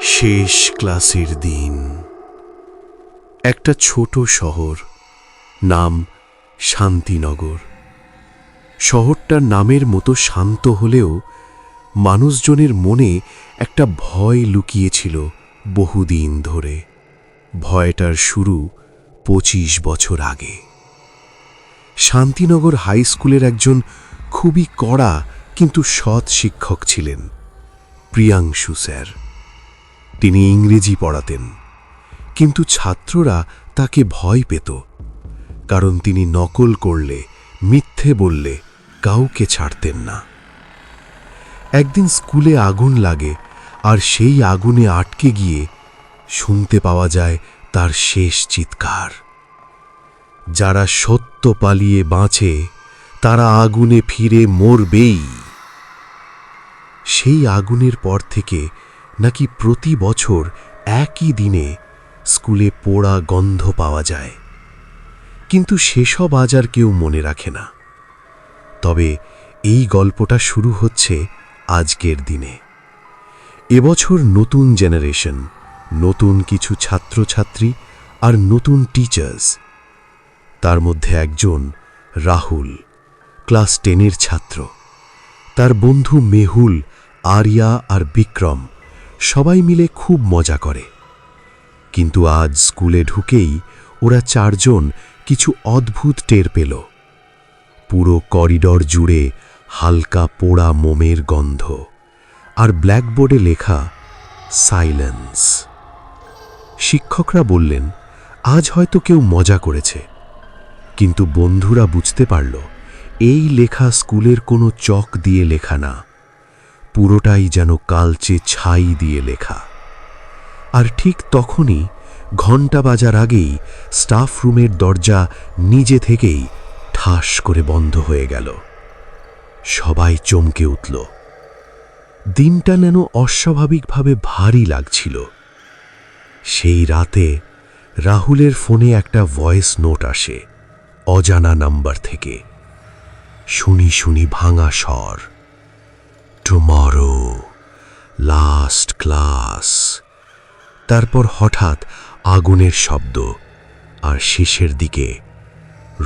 শেষ ক্লাসের দিন। একটা ছোট শহর, নাম শান্তিনগর। শহরটার নামের মতো শান্ত হলেও মানুষজনের মনে একটা ভয় লুকিয়েছিল বহুদিন ধরে। ভয়টার শুরু ২৫ বছর আগে। শান্তিনগর হাই স্কুলের একজন খুবই কড়া কিন্তু সৎ শিক্ষক ছিলেন, প্রিয়াংশু স্যার। তিনি ইংরেজি পড়াতেন, কিন্তু ছাত্ররা তাকে ভয় পেত, কারণ তিনি নকল করলে, মিথ্যে বললে কাউকে ছাড়তেন না। একদিন স্কুলে আগুন লাগে, আর সেই আগুনে আটকে গিয়ে শুনতে পাওয়া যায় তার শেষ চিৎকার। যারা সত্য পালিয়ে বাঁচে তারা আগুনে ফিরে মরবেই। সেই আগুনের পর থেকে নাকি প্রতি বছর একই দিনে স্কুলে পোড়া গন্ধ পাওয়া যায়, কিন্তু সেসব আজ আর কেউ মনে রাখে না। তবে এই গল্পটা শুরু হচ্ছে আজকের দিনে। এবছর নতুন জেনারেশন, নতুন কিছু ছাত্রছাত্রী আর নতুন টিচার্স। তার মধ্যে একজন রাহুল, ক্লাস 10-এর ছাত্র। তার বন্ধু মেহুল, আরিয়া আর বিক্রম সবাই মিলে খুব মজা করে। কিন্তু আজ স্কুলে ঢুকেই ওরা চারজন কিছু অদ্ভুত টের পেল। পুরো করিডর জুড়ে হালকা পোড়া মোমের গন্ধ, আর ব্ল্যাকবোর্ডে লেখা সাইলেন্স। শিক্ষকরা বললেন আজ হয়তো কেউ মজা করেছে, কিন্তু বন্ধুরা বুঝতে পারল এই লেখা স্কুলের কোনো চক দিয়ে লেখা না, পুরোটাই যেন কালচে ছাই দিয়ে লেখা। আর ঠিক তখনই ঘণ্টা বাজার আগেই স্টাফ রুমের দরজা নিজে থেকেই ঠাস করে বন্ধ হয়ে গেল। সবাই চমকে উঠল। দিনটা যেন অস্বাভাবিকভাবে ভারী লাগছিল। সেই রাতে রাহুলের ফোনে একটা ভয়েস নোট আসে, অজানা নাম্বার থেকে। শুনি শুনি ভাঙা স্বর, টুমরো, লাস্ট ক্লাস। তারপর হঠাৎ আগুনের শব্দ, আর শেষের দিকে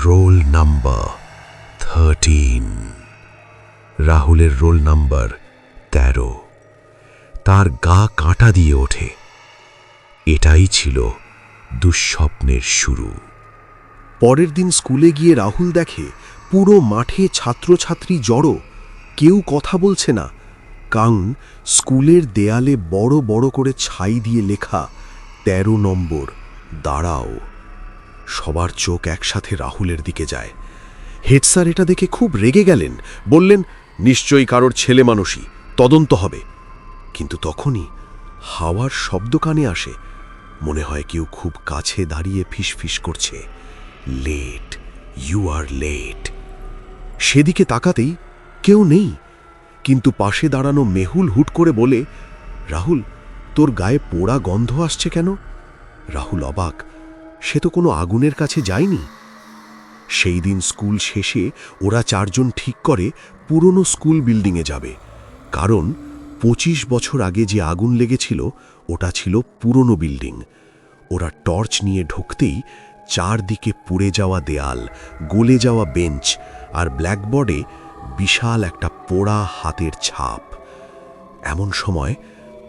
রোল নাম্বার 13। রাহুলের রোল নাম্বার 13। তার গা কাঁটা দিয়ে ওঠে। এটাই ছিল দুঃস্বপ্নের শুরু। পরের দিন স্কুলে গিয়ে রাহুল দেখে পুরো মাঠে ছাত্রছাত্রী জড়ো, কেউ কথা বলছে না, কারণ স্কুলের দেয়ালে বড় বড় করে ছাই দিয়ে লেখা 13 নম্বর, দাঁড়াও। সবার চোখ একসাথে রাহুলের দিকে যায়। হেড স্যার এটা দেখে খুব রেগে গেলেন, বললেন নিশ্চয়ই কারোর ছেলে মানুষই, তদন্ত হবে। কিন্তু তখনই হাওয়ার শব্দ কানে আসে। মনে হয় কেউ খুব কাছে দাঁড়িয়ে ফিসফিস করছে, লেট, ইউ আর লেট। সেদিকে তাকাতেই কেউ নেই, কিন্তু পাশে দাঁড়ানো মেহুল হুট করে বলে, রাহুল, তোর গায়ে পোড়া গন্ধ আসছে কেন? রাহুল অবাক, সে তো কোনো আগুনের কাছে যায়নি। সেই দিন স্কুল শেষে ওরা চারজন ঠিক করে পুরনো স্কুল বিল্ডিংয়ে যাবে, কারণ 25 বছর আগে যে আগুন লেগেছিল ওটা ছিল পুরনো বিল্ডিং। ওরা টর্চ নিয়ে ঢুকতেই চারদিকে পুড়ে যাওয়া দেয়াল, গলে যাওয়া বেঞ্চ, আর ব্ল্যাকবোর্ডে বিশাল একটা পোড়া হাতের ছাপ। এমন সময়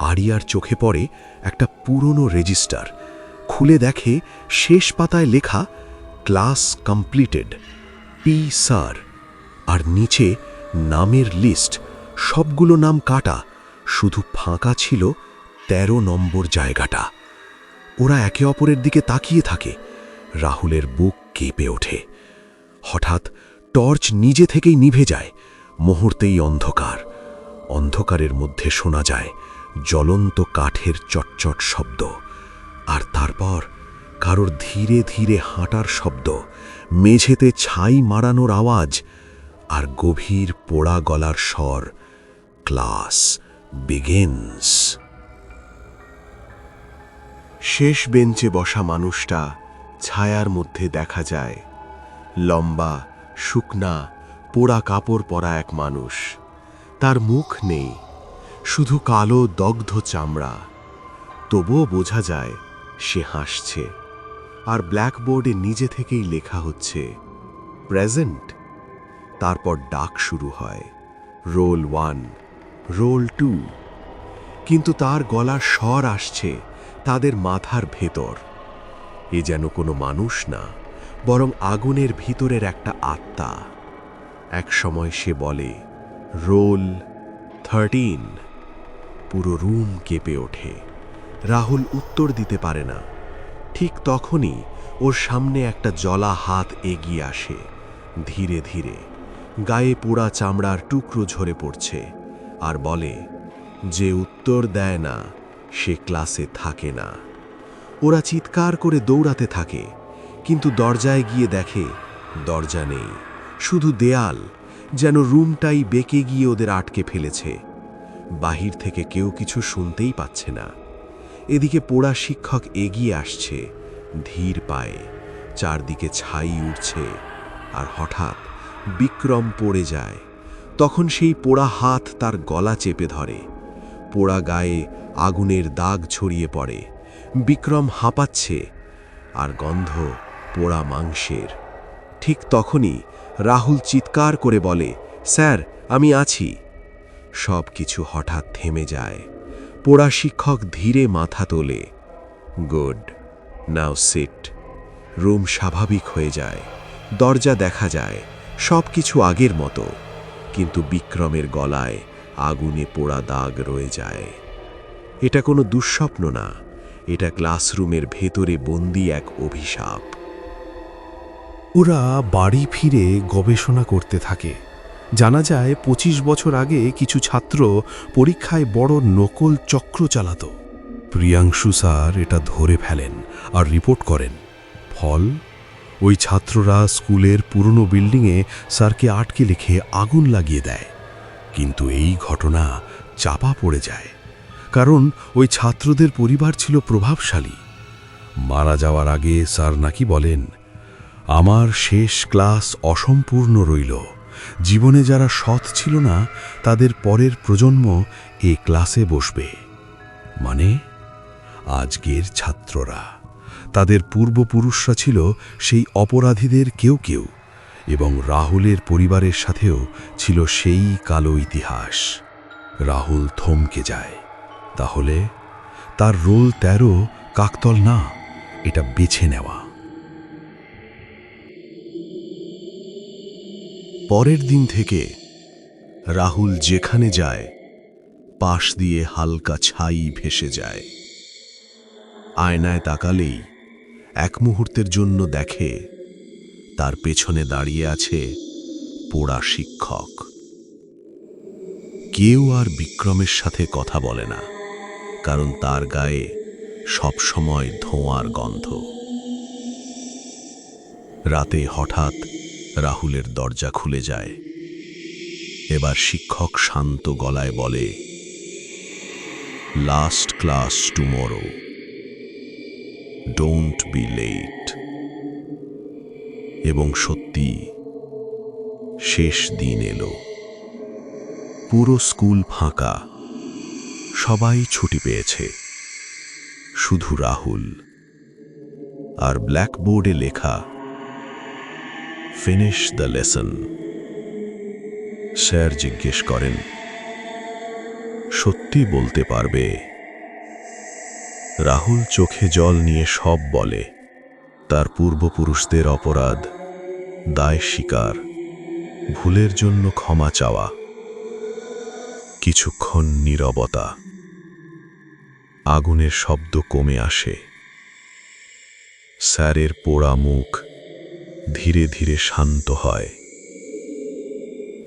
আরিয়ার চোখে পড়ে একটা পুরনো রেজিস্টার। খুলে দেখে শেষ পাতায় লেখা ক্লাস কমপ্লিটেড, পি স্যার, আর নিচে নামের লিস্ট। সবগুলো নাম কাটা, শুধু ফাঁকা ছিল 13 নম্বর জায়গাটা। ওরা একে অপরের দিকে তাকিয়ে থাকে। রাহুলের বুক কেঁপে ওঠে। হঠাৎ টর্চ নিজে থেকেই নিভে যায়। মুহূর্তেই অন্ধকার। অন্ধকারের মধ্যে শোনা যায় জ্বলন্ত কাঠের চটচট শব্দ, আর তারপর কারোর ধীরে ধীরে হাঁটার শব্দ, মেঝেতে ছাই মারানোর আওয়াজ, আর গভীর পোড়া গলার স্বর, ক্লাস বিগিনস। শেষ বেঞ্চে বসা মানুষটা ছায়ার মধ্যে দেখা যায়। লম্বা, শুকনা, পোড়া কাপড় পরা এক মানুষ। তার মুখ নেই, শুধু কালো দগ্ধ চামড়া। তবুও বোঝা যায় সে হাসছে, আর ব্ল্যাকবোর্ডে নিজে থেকেই লেখা হচ্ছে প্রেজেন্ট। তারপর ডাক শুরু হয়, রোল 1, রোল 2। কিন্তু তার গলার স্বর আসছে তাদের মাথার ভেতর। এ যেন কোনো মানুষ না, বরং আগুনের ভিতরের একটা আত্মা। এক সময় সে বলে, রোল 13। পুরো রুম কেঁপে ওঠে। রাহুল উত্তর দিতে পারে না। ঠিক তখনই ওর সামনে একটা জলা হাত এগিয়ে আসে, ধীরে ধীরে। গায়ে পোড়া চামড়ার টুকরো ঝরে পড়ছে, আর বলে, যে উত্তর দেয় না সে ক্লাসে থাকে না। ওরা চিৎকার করে দৌড়াতে থাকে, কিন্তু দরজায় গিয়ে দেখে দরজা নেই, শুধু দেয়াল, যেন রুমটাই বেঁকে গিয়ে ওদের আটকে ফেলেছে। বাহির থেকে কেউ কিছু শুনতেই পাচ্ছে না। এদিকে পোড়া শিক্ষক এগিয়ে আসছে ধীর পায়ে, চারদিকে ছাই উঠছে, আর হঠাৎ বিক্রম পড়ে যায়। তখন সেই পোড়া হাত তার গলা চেপে ধরে। পোড়া গায়ে আগুনের দাগ ছড়িয়ে পড়ে। বিক্রম হাঁপাচ্ছে, আর গন্ধ পোড়া মাংসের। ঠিক তখনই রাহুল চিৎকার করে বলে, স্যার, আমি আছি। সব কিছু হঠাৎ থেমে যায়। পোড়া শিক্ষক ধীরে মাথা তোলে। গুড, নাও সিট। রুম স্বাভাবিক হয়ে যায়। দরজা দেখা যায়, সব কিছু আগের মতো, কিন্তু বিক্রমের গলায় আগুনে পোড়া দাগ রয়ে যায়। এটা কোনো দুঃস্বপ্ন না, এটা ক্লাসরুমের ভেতরে বন্দি এক অভিশাপ। ওরা বাড়ি ফিরে গবেষণা করতে থাকে। জানা যায় 25 বছর আগে কিছু ছাত্র পরীক্ষায় বড় নকল চক্র চালাত। প্রিয়াংশু স্যার এটা ধরে ফেলেন আর রিপোর্ট করেন। ফল, ওই ছাত্ররা স্কুলের পুরনো বিল্ডিংয়ে স্যারকে আটকে রেখে আগুন লাগিয়ে দেয়। কিন্তু এই ঘটনা চাপা পড়ে যায়, কারণ ওই ছাত্রদের পরিবার ছিল প্রভাবশালী। মারা যাওয়ার আগে স্যার নাকি বলেন, আমার শেষ ক্লাস অসম্পূর্ণ রইল। জীবনে যারা সৎ ছিল না তাদের পরের প্রজন্ম এ ক্লাসে বসবে। মানে আজকের ছাত্ররা, তাদের পূর্বপুরুষরা ছিল সেই অপরাধীদের কেউ কেউ, এবং রাহুলের পরিবারের সাথেও ছিল সেই কালো ইতিহাস। রাহুল থমকে যায়। তাহলে তার রোল 13 কাকতল না, এটা বেছে নেওয়া। পরের দিন থেকে রাহুল যেখানে যায়, পাশ দিয়ে হালকা ছাই ভেসে যায়। আয়নায় তাকালেই এক মুহূর্তের জন্য দেখে তার পেছনে দাঁড়িয়ে আছে পোড়া শিক্ষক। কেউ আর বিক্রমের সাথে কথা বলে না, কারণ তার গায়ে সবসময় ধোঁয়ার গন্ধ। রাতে হঠাৎ রাহুলের দরজা খুলে যায়। এবার শিক্ষক শান্ত গলায় বলে, last class tomorrow, don't be late. এবং সত্যি শেষ দিন এলো। পুরো স্কুল ফাঁকা, সবাই ছুটি পেয়েছে, শুধু রাহুল। আর ব্ল্যাকবোর্ডে লেখা, ফিনিশ দ্য লেসন। স্যার জিজ্ঞেস করেন, সত্যি বলতে পারবে? রাহুল চোখে জল নিয়ে সব বলে, তার পূর্বপুরুষদের অপরাধ, দায় স্বীকার, ভুলের জন্য ক্ষমা চাওয়া। কিছুক্ষণ নীরবতা। আগুনের শব্দ কমে আসে। স্যারের পোড়া মুখ ধীরে ধীরে শান্ত হয়।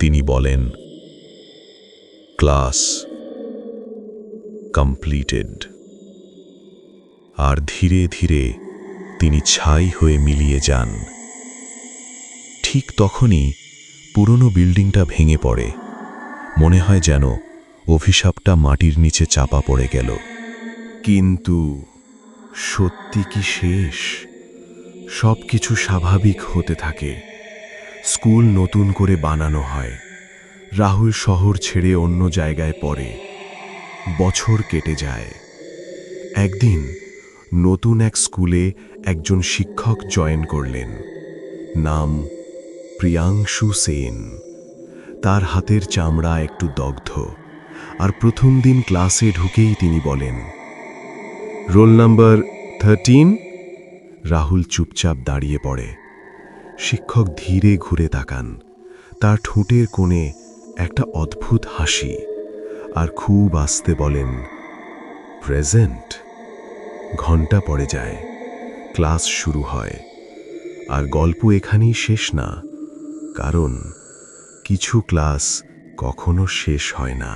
তিনি বলেন, ক্লাস কমপ্লিটেড। আর ধীরে ধীরে তিনি ছাই হয়ে মিলিয়ে যান। ঠিক তখনই পুরনো বিল্ডিংটা ভেঙে পড়ে। মনে হয় যেন অভিশাপটা মাটির নিচে চাপা পড়ে গেল। কিন্তু সত্যি কি শেষ? সব কিছু স্বাভাবিক হতে থাকে। স্কুল নতুন করে বানানো হয়। রাহুল শহর ছেড়ে অন্য জায়গায় পড়ে। বছর কেটে যায়। একদিন নতুন এক স্কুলে একজন শিক্ষক জয়েন করলেন। নাম প্রিয়াংশু সেন। তার হাতের চামড়া একটু দগ্ধ, আর প্রথম দিন ক্লাসে ঢুকেই তিনি বলেন, রোল নাম্বার 13। রাহুল চুপচাপ দাঁড়িয়ে পড়ে। শিক্ষক ধীরে ঘুরে তাকান। তার ঠোঁটের কোণে একটা অদ্ভুত হাসি, আর খুব আস্তে বলেন, প্রেজেন্ট। ঘন্টা পড়ে যায়, ক্লাস শুরু হয়। আর গল্প এখানেই শেষ না, কারণ কিছু ক্লাস কখনো শেষ হয় না।